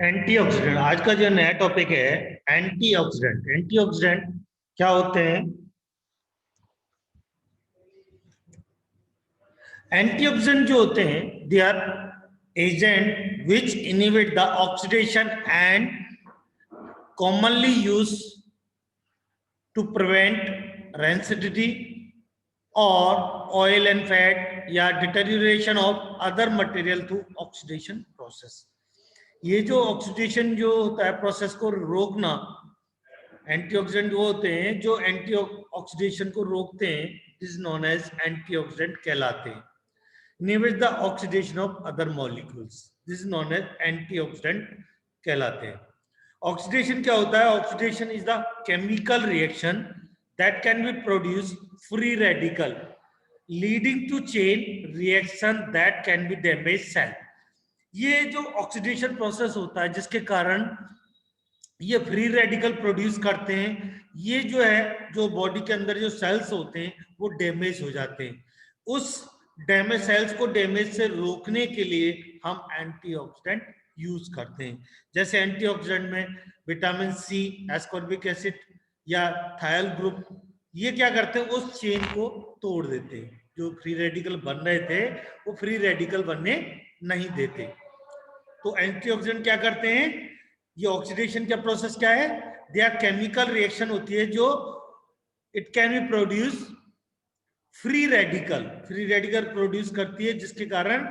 Antioxidant आज का जो नया टॉपिक है। एंटीऑक्सीडेंट एंटीऑक्सीडेंट क्या होते हैं? एंटीऑक्सीडेंट जो होते हैं they are agent which inhibit the oxidation and commonly use to prevent rancidity और ऑयल एंड फैट या deterioration of other material through oxidation process. ये जो ऑक्सीडेशन जो होता है प्रोसेस को रोकना, एंटीऑक्सीडेंट वो होते हैं जो एंटी ऑक्सीडेशन को रोकते हैं, इज नोन एज एंटीऑक्सीडेंट कहलाते हैं। Inhibit the oxidation of other molecules, this is known as antioxidant कहलाते हैं। ऑक्सीडेशन क्या होता है? Oxidation is the chemical reaction that can be produce free radical leading to chain reaction that can be damage cell. ये जो oxidation process होता है जिसके कारण ये फ्री रेडिकल प्रोड्यूस करते हैं, ये जो है जो बॉडी के अंदर जो सेल्स होते हैं वो डैमेज हो जाते हैं। उस डैमेज सेल्स को डैमेज से रोकने के लिए हम एंटीऑक्सीडेंट यूज करते हैं। जैसे एंटीऑक्सीडेंट में विटामिन सी, एस्कॉर्बिक एसिड या थायल ग्रुप, ये क्या करते हैं? उस चेन को तोड़ देते हैं। जो फ्री रेडिकल बन रहे थे वो फ्री रेडिकल बनने नहीं देते। तो एंटीऑक्सीडेंट क्या करते हैं? ये ऑक्सीडेशन का प्रोसेस क्या है? दे आर केमिकल रिएक्शन होती है जो it can be produce free radical produce करती है, जिसके कारण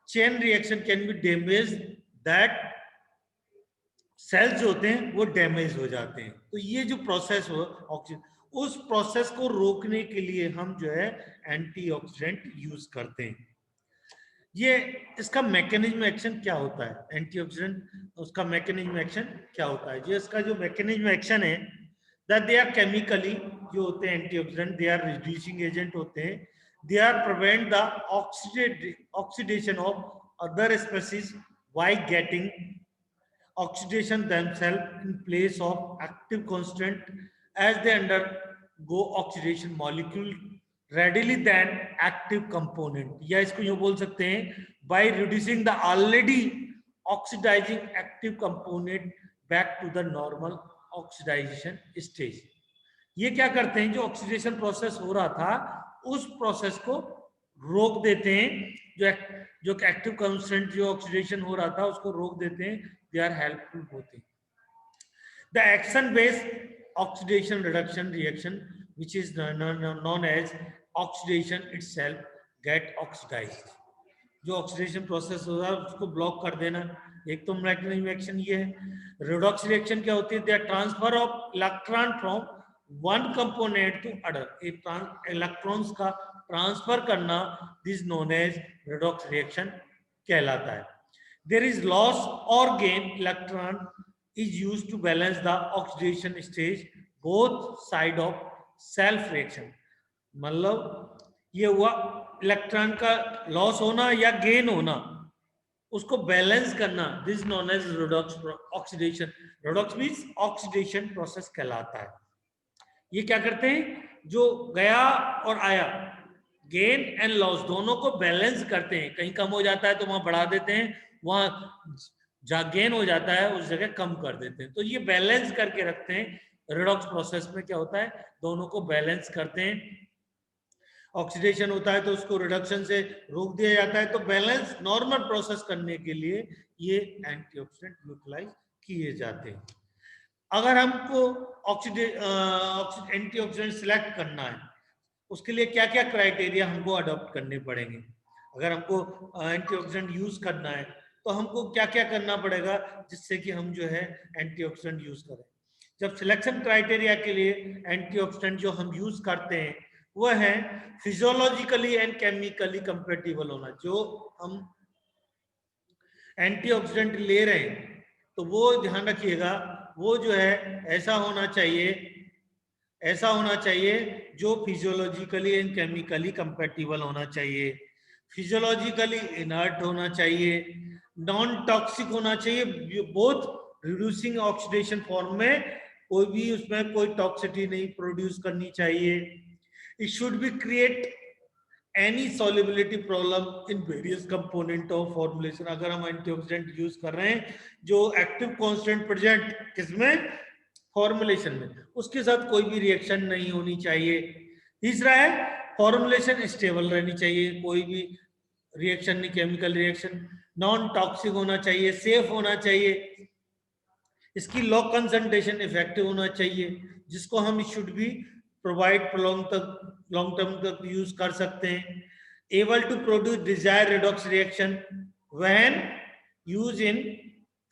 chain reaction can be damage, that cells होते हैं वो डैमेज हो जाते हैं। तो ये जो प्रोसेस हो ऑक्सीजन, उस प्रोसेस को रोकने के लिए हम जो है एंटीऑक्सीडेंट यूज करते हैं। ये इसका मैकेनिज्म एक्शन क्या होता है? एंटीऑक्सीडेंट उसका मैकेनिज्म एक्शन क्या होता है? जो इसका जो मैकेनिज्म एक्शन है दैट दे आर केमिकली, जो होते हैं antioxidant they are reducing agent होते हैं। They are prevent the oxidation of other species by getting oxidation themselves in place of active constant as they undergo oxidation molecule readily than active component, या इसको यूं बोल सकते हैं by reducing the already oxidizing active component back to the normal oxidation stage। ये क्या करते हैं? जो ऑक्सीडेशन प्रोसेस हो रहा था उस प्रोसेस को रोक देते हैं। जो एक्टिव कांस्टेंट जो ऑक्सीडेशन हो रहा था उसको रोक देते हैं। दे आर हेल्पफुल होते हैं। The action based oxidation reduction reaction which is known as oxidation itself get oxidized. जो ऑक्सीडेशन प्रोसेस हो रहा है उसको ब्लॉक कर देना। एक तो मैकेनिज्म एक्शन ये है। रिडॉक्स रिएक्शन क्या होती है? They are transfer of electron from one component to other. Electrons का ट्रांसफर करना, this known as redox reaction कहलाता है। देयर इज लॉस और gain electron is used to balance the oxidation stage both side of self reaction। मतलब ये हुआ electron का loss होना या गेन होना, उसको बैलेंस करना, this known as redox oxidation. Redox means oxidation process कहलाता है। ये क्या करते हैं? जो गया और आया, गेन एंड लॉस दोनों को बैलेंस करते हैं। कहीं कम हो जाता है तो वहां बढ़ा देते हैं, वहां जहां गेन हो जाता है उस जगह कम कर देते हैं। तो ये बैलेंस करके रखते हैं। रिडॉक्स प्रोसेस में क्या होता है? दोनों को बैलेंस करते हैं। ऑक्सीडेशन होता है तो उसको रिडक्शन से रोक दिया जाता है। तो बैलेंस नॉर्मल प्रोसेस करने के लिए ये एंटीऑक्सीडेंट यूटिलाइज किए जाते हैं। अगर हमको एंटीऑक्सीडेंट सिलेक्ट करना है, उसके लिए क्या क्या क्राइटेरिया हमको अडॉप्ट करने पड़ेंगे? अगर हमको एंटीऑक्सीडेंट यूज करना है तो हमको क्या क्या करना पड़ेगा जिससे कि हम जो है एंटीऑक्सीडेंट यूज करें? जब सिलेक्शन क्राइटेरिया के लिए एंटीऑक्सीडेंट जो हम यूज करते हैं वो है फिजियोलॉजिकली एंड केमिकली कंपेटिबल होना। जो हम एंटीऑक्सीडेंट ले रहे हैं तो वो ध्यान रखिएगा, वो जो है ऐसा होना चाहिए जो फिजियोलॉजिकली एंड केमिकली कंपेटिबल होना चाहिए। फिजियोलॉजिकली इनर्ट होना चाहिए, नॉन टॉक्सिक होना चाहिए, बोथ रिड्यूसिंग ऑक्सीडेशन फॉर्म में, कोई भी उसमें कोई टॉक्सिटी नहीं प्रोड्यूस करनी चाहिए। It should be any solubility problem in various component of formulation. अगर हम एंटीऑक्सीडेंट यूज कर रहे हैं जो एक्टिव कांस्टेंट प्रेजेंट किसमें, फॉर्मुलेशन में, उसके साथ कोई भी रिएक्शन नहीं होनी चाहिए। तीसरा है फॉर्मुलेशन स्टेबल रहनी चाहिए, कोई भी रिएक्शन नहीं, केमिकल रिएक्शन, नॉन टॉक्सिक होना चाहिए, सेफ होना चाहिए, इसकी लो कंसंट्रेशन इफेक्टिव होना चाहिए, जिसको हम शुड भी प्रोवाइड लॉन्ग टर्म तक यूज कर सकते हैं। Able to produce desire redox reaction when use in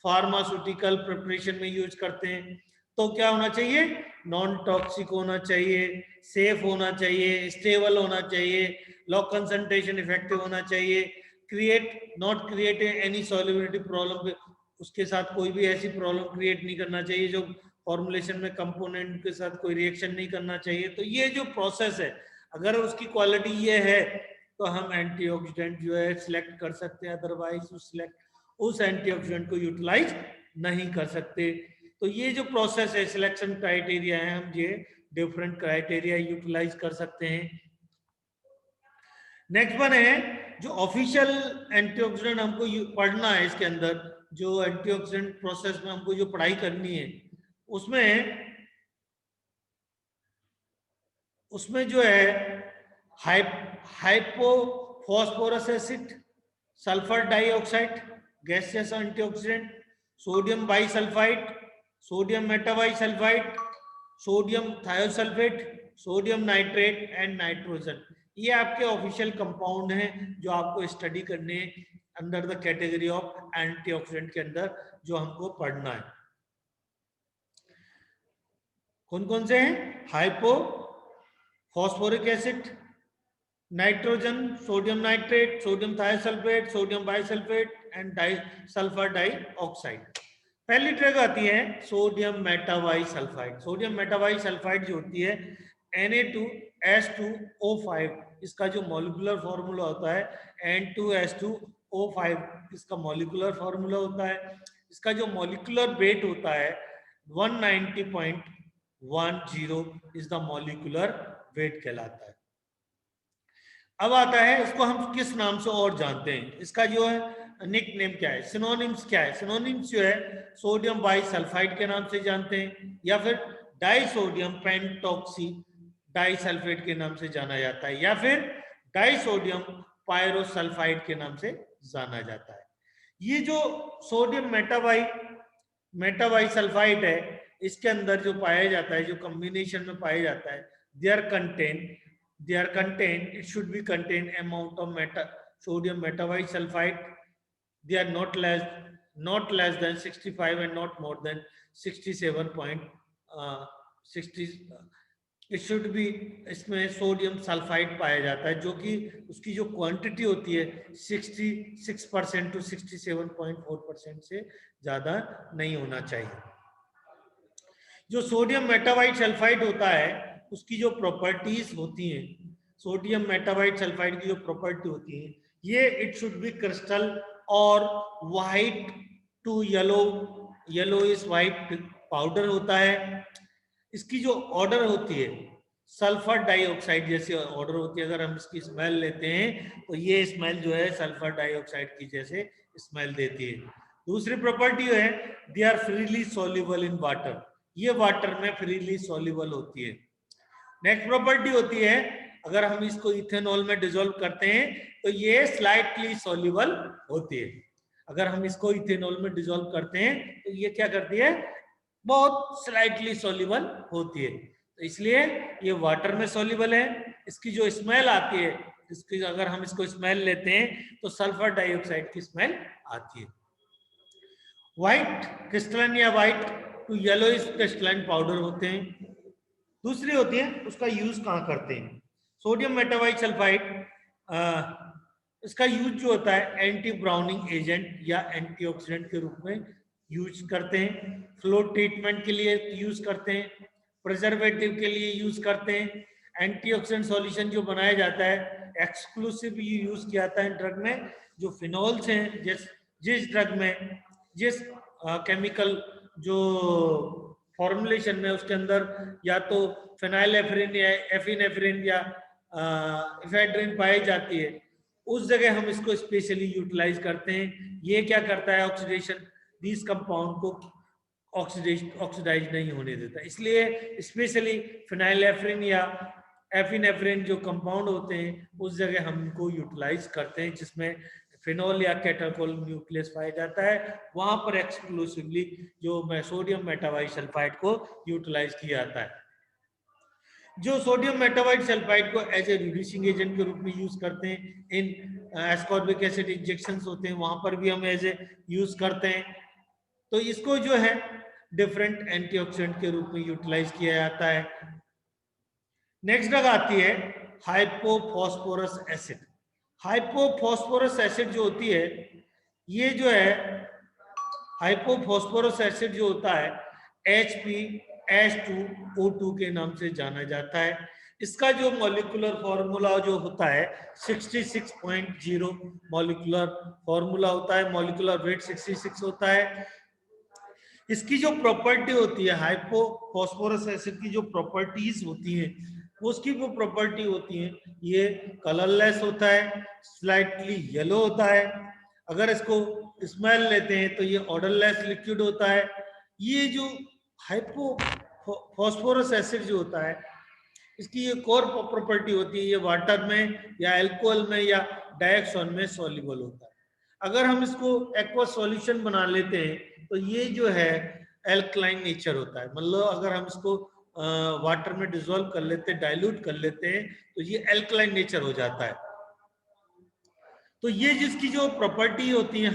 pharmaceutical preparation में यूज करते हैं। तो क्या होना चाहिए, नॉन टॉक्सिक होना चाहिए, सेफ होना चाहिए, स्टेबल होना चाहिए, लो कंसंट्रेशन इफेक्टिव होना चाहिए, not create any solubility problem, उसके साथ कोई भी ऐसी प्रॉब्लम क्रिएट नहीं करना चाहिए जो फॉर्मुलेशन में कंपोनेंट के साथ कोई रिएक्शन नहीं करना चाहिए। तो ये जो प्रोसेस है, अगर उसकी क्वालिटी ये है तो हम एंटीऑक्सीडेंट जो है सिलेक्ट कर सकते हैं, अदरवाइज उस एंटीऑक्सीडेंट को यूटिलाइज नहीं कर सकते। तो ये जो प्रोसेस है, सिलेक्शन क्राइटेरिया है, हम ये डिफरेंट क्राइटेरिया यूटिलाइज कर सकते हैं। नेक्स्ट वन है जो ऑफिशियल एंटीऑक्सीडेंट हमको पढ़ना है, इसके अंदर जो एंटीऑक्सीडेंट प्रोसेस में हमको जो पढ़ाई करनी है, उसमें जो है hypophosphorous acid, sulphur dioxide gaseous antioxidant, sodium bisulphide, sodium metabisulphide, sodium thiosulphate, sodium nitrate and nitrogen, ये आपके ऑफिशियल कंपाउंड हैं जो आपको स्टडी करने under the category of antioxidant के अंदर जो हमको पढ़ना है। कौन कौन से हैं, hypo phosphoric acid, nitrogen, sodium nitrate, sodium thiosulphate, sodium bisulphate and sulphur dioxide. पहली ड्रग आती है सोडियम मेटाबाइसल्फाइड। सोडियम मेटाबाइसल्फाइड जो होती है Na2S2O5, इसका जो मॉलिक्यूलर फॉर्मूला होता है N2S2O5, इसका मॉलिक्यूलर फॉर्मूला होता है। इसका जो मॉलिक्यूलर वेट होता है 190.10 इज द मॉलिक्यूलर वेट कहलाता है। अब आता है इसको हम किस नाम से और जानते हैं, इसका जो है निक नेम क्या है, सिनोनिम्स क्या है। सिनोनिम्स जो है सोडियम बाइसल्फाइड के नाम से जानते हैं, या फिर डाइसोडियम पेंटॉक्सी डाइसल्फेट के नाम से जाना जाता है, या फिर डाइसोडियम पायरोसल्फाइड के नाम से जाना जाता है। ये जो सोडियम मेटाबाइसल्फाइड है, इसके अंदर जो पाया जाता है, जो कॉम्बिनेशन में पाया जाता है, it should be contain amount of sodium metabisulfite, they are not less than 65 and not more than 67.60, it should be, इसमें सोडियम सल्फाइड पाया जाता है, जो कि उसकी जो क्वांटिटी होती है 66% to 67.4% से ज्यादा नहीं होना चाहिए। जो सोडियम मेटाबाइट सल्फाइड होता है, उसकी जो प्रॉपर्टीज होती हैं, सोडियम मेटाबाइट सल्फाइड की जो प्रॉपर्टी होती है, ये इट शुड बी क्रिस्टल और white to yellow is white powder होता है। इसकी जो ऑर्डर होती है सल्फर डाइऑक्साइड जैसे ऑर्डर होती है। अगर हम इसकी स्मेल लेते हैं तो ये स्मेल जो है सल्फर डाइऑक्साइड की जैसे स्मेल देती है। दूसरी प्रॉपर्टी है they are freely soluble in water, ये वाटर में फ्रीली सॉल्युबल होती है। नेक्स्ट प्रॉपर्टी होती है अगर हम इसको इथेनॉल में डिसॉल्व करते हैं तो ये स्लाइटली सॉल्युबल होती है। अगर हम इसको इथेनॉल में डिसॉल्व करते हैं तो ये क्या करती है, बहुत स्लाइटली सॉल्युबल होती है। तो इसलिए ये वाटर में सॉल्युबल है। इसकी जो स्मेल आती है, इसकी अगर हम इसको स्मेल लेते हैं तो सल्फर डाइऑक्साइड की स्मेल आती है। व्हाइट क्रिस्टलाइन या white to yellowish crystalline powder होते हैं। दूसरी होती है उसका यूज कहाँ करते हैं, सोडियम मेटाबाइसल्फाइड, इसका यूज जो होता है एंटी ब्राउनिंग एजेंट या एंटीऑक्सीडेंट के रूप में यूज करते हैं, फ्लोट ट्रीटमेंट के लिए यूज करते हैं, प्रिजर्वेटिव के लिए यूज करते हैं। एंटीऑक्सीडेंट सॉल्यूशन जो बनाया जाता है एक्सक्लूसिव यूज किया जाता है ड्रग में। जो फिनॉल्स हैं, जिस ड्रग में जिस केमिकल जो फॉर्मुलेशन में उसके अंदर या तो फिनाइल एफ्रिन या एफिनेफ्रिन या इफेड्रिन पाई जाती है, उस जगह हम इसको स्पेशली यूटिलाइज करते हैं। ये क्या करता है, ऑक्सीडेशन दीज कंपाउंड को ऑक्सीडाइज नहीं होने देता, इसलिए स्पेशली फिनाइलेफ्रिन या एफिनेफ्रिन जो कंपाउंड होते हैं उस जगह हम इनको यूटिलाइज करते हैं, जिसमें फिनोल या कैटाकोल न्यूक्लियस पाया जाता है, वहां पर एक्सक्लूसिवली जो सोडियम मेटावाइसल्फाइड को यूटिलाइज किया जाता है। जो सोडियम मेटावाइट सल्फाइड को एज ए रिड्यूसिंग एजेंट के रूप में यूज करते हैं, इन एस्कॉर्बिक एसिड इंजेक्शंस होते हैं वहां पर भी हम एज ए यूज करते हैं। तो इसको जो है डिफरेंट एंटीऑक्सीडेंट के रूप में यूटिलाइज किया जाता है। नेक्स्ट ड्रग आती है हाइपोफॉस्फोरस एसिड। हाइपोफॉस्फोरस एसिड जो होती है, ये जो है हाइपोफॉस्फोरस एसिड जो होता है HpH2O2 के नाम से जाना जाता है। इसका जो मॉलिक्यूलर फॉर्मूला जो होता है 66.0 मॉलिक्यूलर फॉर्मूला होता है, मॉलिक्यूलर वेट 66 होता है। इसकी जो प्रॉपर्टी होती है, हाइपोफॉस्फोरस एसिड की जो प्रॉपर्टीज होती हैं, उसकी वो प्रॉपर्टी होती है, ये कलरलेस होता है, स्लाइटली येलो होता है। अगर इसको स्मेल लेते हैं तो ये ऑर्डरलेस लिक्विड होता है। ये जो हाइपोफॉस्फोरस एसिड जो होता है, इसकी एक और प्रॉपर्टी होती है, ये वाटर में या अल्कोहल में या डाइऑक्सोन में सॉल्युबल होता है। अगर हम इसको एक्वा सॉल्यूशन बना लेते हैं तो ये जो है एल्कलाइन नेचर होता है, मतलब अगर हम इसको वाटर में डिसॉल्व कर लेते हैं, डाइल्यूट कर लेते हैं, तो ये एल्कलाइन नेचर हो जाता है। तो ये जिसकी जो प्रॉपर्टी होती है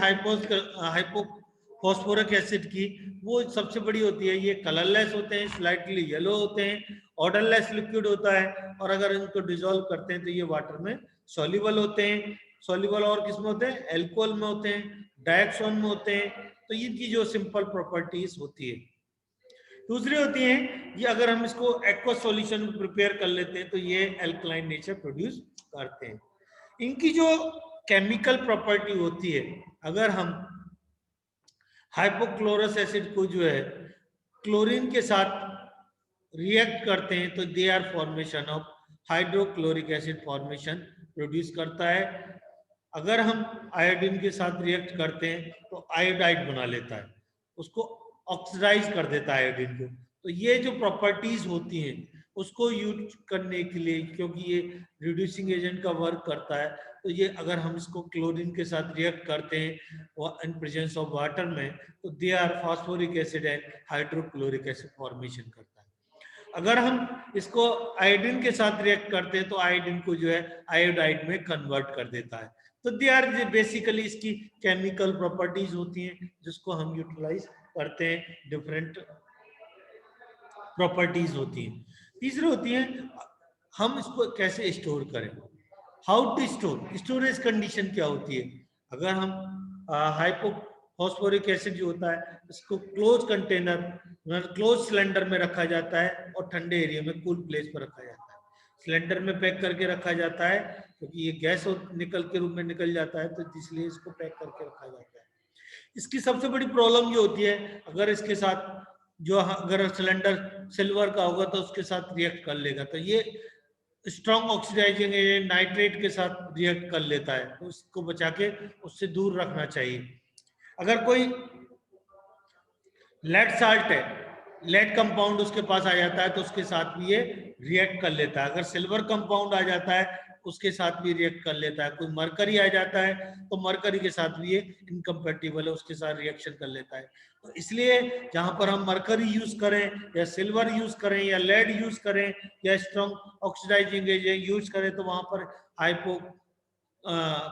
हाइपोफॉस्फोरिक एसिड की, वो सबसे बड़ी होती है, ये कलरलेस होते हैं, स्लाइटली येलो होते हैं, ऑर्डरलेस लिक्विड होता है, और अगर इनको डिसॉल्व करते हैं तो ये वाटर में सॉल्युबल होते हैं। सॉल्युबल और किसमें होते हैं, एल्कोहल में होते हैं, डाइऑक्सोन में होते हैं। तो इनकी जो सिंपल प्रॉपर्टीज होती है। दूसरी होती है, ये अगर हम इसको एक्वा सॉल्यूशन प्रिपेयर कर लेते हैं तो ये एल्कलाइन नेचर प्रोड्यूस करते हैं। इनकी जो केमिकल प्रॉपर्टी होती है, अगर हम हाइपोक्लोरस एसिड को जो है क्लोरीन के साथ रिएक्ट करते हैं तो they are formation of hydrochloric acid formation produce करता है। अगर हम आयोडीन के साथ रिएक्ट करते हैं तो आयोडाइड बना लेता है, उसको ऑक्सीडाइज कर देता है आयोडीन को। तो ये जो प्रॉपर्टीज होती हैं उसको यूज करने के लिए, क्योंकि ये रिड्यूसिंग एजेंट का वर्क करता है, तो ये अगर हम इसको क्लोरीन के साथ रिएक्ट करते हैं इन प्रेजेंस ऑफ वाटर में, तो they are phosphoric acid and hydrochloric acid formation करता है। अगर हम इसको आयोडीन के साथ रिएक्ट करते हैं तो आयोडीन को जो है आयोडाइड में कन्वर्ट कर देता है। तो दे आर बेसिकली इसकी केमिकल प्रॉपर्टीज होती हैं जिसको हम यूटिलाइज करते हैं, डिफरेंट प्रॉपर्टीज होती हैं। तीसरी होती है, हम इसको कैसे स्टोर करें, how to store, storage condition क्या होती है। अगर हम हाइपोफॉस्फोरिक एसिड जो होता है इसको क्लोज कंटेनर, क्लोज सिलेंडर में रखा जाता है और ठंडे एरिया में कूल प्लेस पर रखा जाता है। सिलेंडर में पैक करके रखा जाता है क्योंकि ये गैस निकल के रूप में निकल जाता है, तो इसलिए इसको पैक करके रखा जाता है। इसकी सबसे बड़ी प्रॉब्लम ये होती है, अगर इसके साथ जो अगर सिलेंडर सिल्वर का होगा तो उसके साथ रिएक्ट कर लेगा, तो ये स्ट्रॉन्ग ऑक्सीडाइजिंग एजेंट नाइट्रेट के साथ रिएक्ट कर लेता है, तो उसको बचा के उससे दूर रखना चाहिए। अगर कोई लेड साल्ट है, लेड कंपाउंड उसके पास आ जाता है तो उसके साथ भी ये रिएक्ट कर लेता है। अगर सिल्वर कंपाउंड आ जाता है उसके साथ भी रिएक्ट कर लेता है। कोई मरकरी आ जाता है तो मरकरी के साथ भी ये इनकम्पेटिबल है, उसके साथ रिएक्शन कर लेता है। तो इसलिए जहां पर हम मरकरी यूज करें या सिल्वर यूज करें या लेड यूज करें या स्ट्रॉन्ग ऑक्सीडाइजिंग एजेंट यूज करें, तो वहां पर हाइपो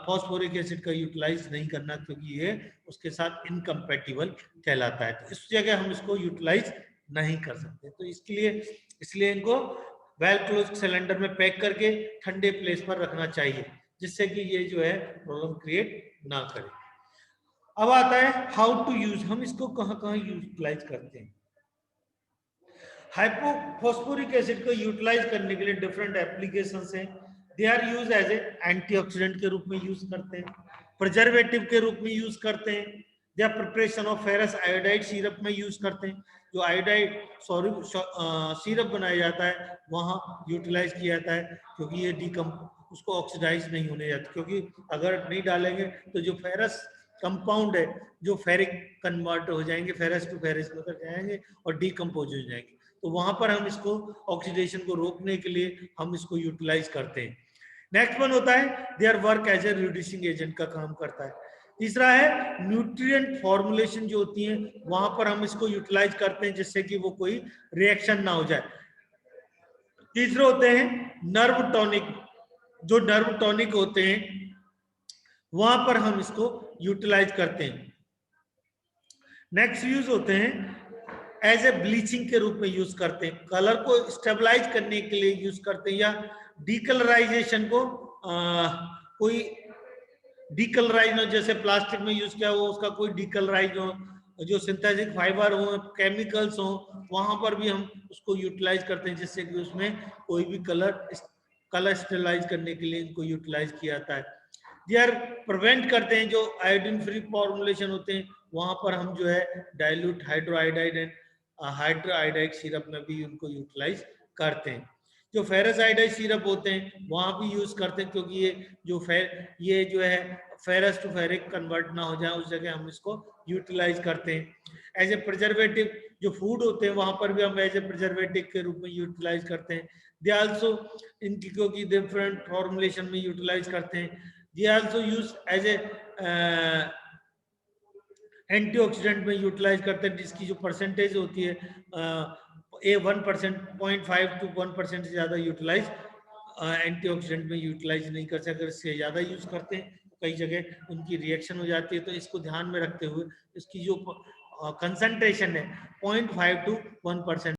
फॉस्फोरिक एसिड का यूटिलाइज नहीं करना, क्योंकि ये उसके साथ इनकम्पेटिबल कहलाता है। तो इस जगह हम इसको यूटिलाइज नहीं कर सकते। तो इसलिए इनको वेल क्लोज सिलेंडर में पैक करके ठंडे प्लेस पर रखना चाहिए, जिससे कि ये जो है प्रॉब्लम क्रिएट ना करे। अब आता है हाउ टू यूज, हम इसको कहां कहां यूटिलाइज करते हैं। हाइपोफॉस्फोरिक एसिड को यूटिलाइज करने के लिए डिफरेंट एप्लीकेशंस हैं। They are use as a antioxidant के रूप में यूज करते हैं, प्रिजर्वेटिव के रूप में यूज करते हैं, या preparation of ferrous iodide syrup में यूज करते हैं, जो आयोडाइड सिरप बनाया जाता है वहां यूटिलाइज किया जाता है, क्योंकि ये उसको ऑक्सीडाइज नहीं होने जाता, क्योंकि अगर नहीं डालेंगे तो जो फेरस कंपाउंड है जो फेरिक कन्वर्ट हो जाएंगे, फेरस टू फेरिस में कर जाएंगे और डीकम्पोज हो जाएंगे, तो वहां पर हम इसको ऑक्सीडेशन को रोकने के लिए हम इसको यूटिलाइज करते हैं। नेक्स्ट वन होता है there work as a reducing agent का काम करता है। तीसरा है न्यूट्रिएंट फॉर्मुलेशन जो होती है वहां पर हम इसको यूटिलाइज करते हैं जिससे कि वो कोई रिएक्शन ना हो जाए। तीसरे होते हैं नर्व टॉनिक, जो नर्व टॉनिक होते हैं वहां पर हम इसको यूटिलाइज करते हैं। नेक्स्ट यूज होते हैं एज ए ब्लीचिंग के रूप में यूज करते हैं, कलर को स्टेबलाइज करने के लिए यूज करते हैं, या डीकलराइजेशन को कोई डीकलराइज हो, जैसे प्लास्टिक में यूज किया हो उसका कोई डीकलराइज हो, जो सिंथेटिक फाइबर हो, केमिकल्स हो, वहां पर भी हम उसको यूटिलाइज करते हैं जिससे कि उसमें कोई भी कलर स्टेबलाइज करने के लिए इनको यूटिलाइज किया जाता है। यार प्रिवेंट करते हैं, जो आयोडीन फ्री फॉर्मुलेशन होते हैं वहां पर हम जो है डाइल्यूट हाइड्रोआयोडाइड एंड हाइड्रोआयोडाइड सिरप में भी उनको यूटिलाइज करते हैं। जो फेरस आयोडाइड सिरप होते हैं वहां भी यूज करते हैं, क्योंकि ये जो है फेरस टू फेरिक कन्वर्ट ना हो जाए उस जगह हम इसको यूटिलाइज करते हैं। एज ए प्रिजर्वेटिव जो फूड होते हैं वहां पर भी हम एज ए प्रिजर्वेटिव के रूप में यूटिलाइज करते हैं। दे आल्सो इनकी क्योंकि डिफरेंट फॉर्मुलेशन में यूटिलाइज करते हैं। They also use as a antioxidant में यूटिलाइज करते हैं, जिसकी जो परसेंटेज होती है 1%, 0.5 to 1% से ज्यादा यूटिलाइज एंटीऑक्सीडेंट में यूटिलाइज नहीं कर सकते। अगर इससे ज्यादा यूज करते हैं तो कई जगह उनकी रिएक्शन हो जाती है, तो इसको ध्यान में रखते हुए इसकी जो कंसंट्रेशन है 0.5 to 1%